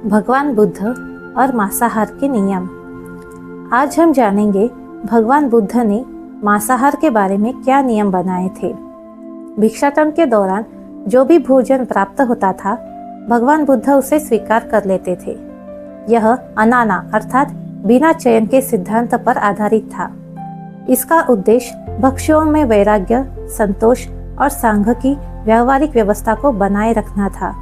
भगवान बुद्ध और मांसाहार के नियम। आज हम जानेंगे भगवान बुद्ध ने मांसाहार के बारे में क्या नियम बनाए थे। भिक्षाटन के दौरान जो भी भोजन प्राप्त होता था, भगवान बुद्ध उसे स्वीकार कर लेते थे। यह अनाना अर्थात बिना चयन के सिद्धांत पर आधारित था। इसका उद्देश्य भक्षुओं में वैराग्य, संतोष और सांघ की व्यावहारिक व्यवस्था को बनाए रखना था।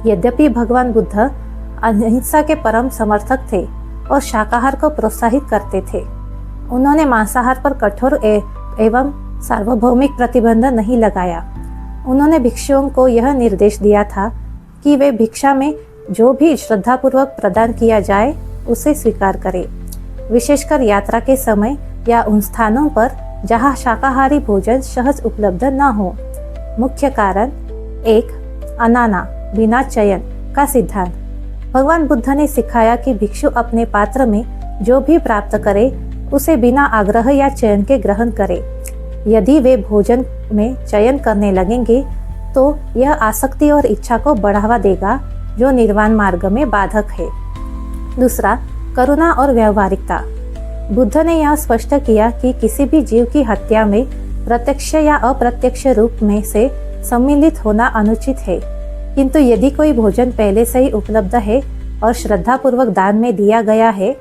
यद्यपि भगवान बुद्ध अहिंसा के परम समर्थक थे और शाकाहार को प्रोत्साहित करते थे, उन्होंने मांसाहार पर कठोर एवं सार्वभौमिक प्रतिबंध नहीं लगाया। उन्होंने भिक्षुओं को यह निर्देश दिया था कि वे भिक्षा में जो भी श्रद्धापूर्वक प्रदान किया जाए उसे स्वीकार करें, विशेषकर यात्रा के समय या उन स्थानों पर जहां शाकाहारी भोजन सहज उपलब्ध न हो। मुख्य कारण 1. अनाना बिना चयन का सिद्धांत। भगवान बुद्ध ने सिखाया कि भिक्षु अपने पात्र में जो भी प्राप्त करे उसे बिना आग्रह या चयन के ग्रहण करे। यदि वे भोजन में चयन करने लगेंगे तो यह आसक्ति और इच्छा को बढ़ावा देगा, जो निर्वाण मार्ग में बाधक है। दूसरा, करुणा और व्यावहारिकता। बुद्ध ने यह स्पष्ट किया कि किसी भी जीव की हत्या में प्रत्यक्ष या अप्रत्यक्ष रूप में से सम्मिलित होना अनुचित है, किंतु यदि कोई भोजन पहले से ही उपलब्ध है और श्रद्धापूर्वक दान में दिया गया है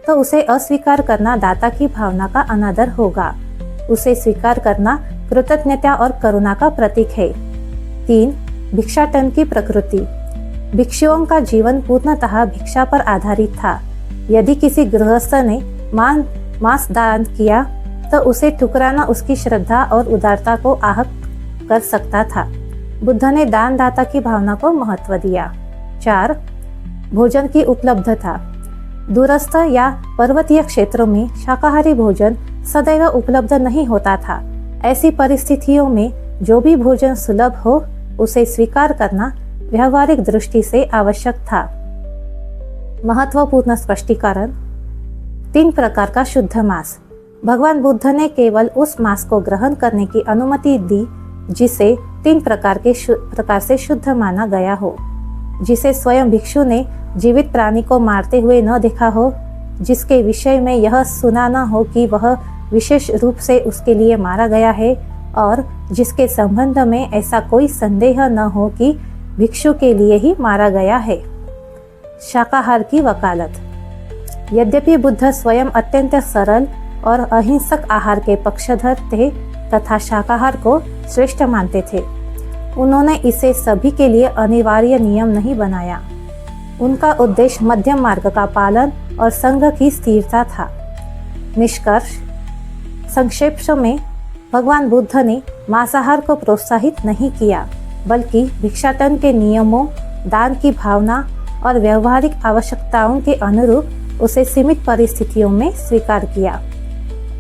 तो उसे अस्वीकार करना दाता की भावना का अनादर होगा। उसे स्वीकार करना कृतज्ञता और करुणा का प्रतीक है। 3. भिक्षाटन की प्रकृति। भिक्षुओं का जीवन पूर्णतः भिक्षा पर आधारित था। यदि किसी गृहस्थ ने मांस दान किया तो उसे ठुकराना उसकी श्रद्धा और उदारता को आहत कर सकता था। बुद्ध ने दानदाता की भावना को महत्व दिया। 4. भोजन की उपलब्धता। दूरस्थ या पर्वतीय क्षेत्रों में शाकाहारी भोजन सदैव उपलब्ध नहीं होता था। ऐसी परिस्थितियों में जो भी भोजन सुलभ हो उसे स्वीकार करना व्यावहारिक दृष्टि से आवश्यक था। महत्वपूर्ण स्पष्टीकरण। 3 प्रकार का शुद्ध मांस। भगवान बुद्ध ने केवल उस मांस को ग्रहण करने की अनुमति दी जिसे 3 प्रकार से शुद्ध माना गया हो, जिसे स्वयं भिक्षु ने जीवित प्राणी को मारते हुए न देखा हो, जिसके विषय में यह सुना न हो कि वह विशेष रूप से उसके लिए मारा गया है, और जिसके संबंध में ऐसा कोई संदेह न हो कि भिक्षु के लिए ही मारा गया है। शाकाहार की वकालत। यद्यपि बुद्ध स्वयं अत्यंत सरल और अहिंसक आहार के पक्षधर थे तथा शाकाहार को श्रेष्ठ मानते थे, उन्होंने इसे सभी के लिए अनिवार्य नियम नहीं बनाया। उनका उद्देश्य मध्यम मार्ग का पालन और संघ की स्थिरता था। निष्कर्ष। संक्षेप में, भगवान बुद्ध ने मांसाहार को प्रोत्साहित नहीं किया, बल्कि भिक्षाटन के नियमों, दान की भावना और व्यावहारिक आवश्यकताओं के अनुरूप उसे सीमित परिस्थितियों में स्वीकार किया।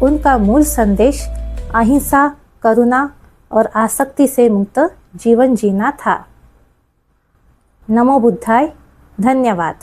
उनका मूल संदेश अहिंसा, करुणा और आसक्ति से मुक्त जीवन जीना था। नमो बुद्धाय। धन्यवाद।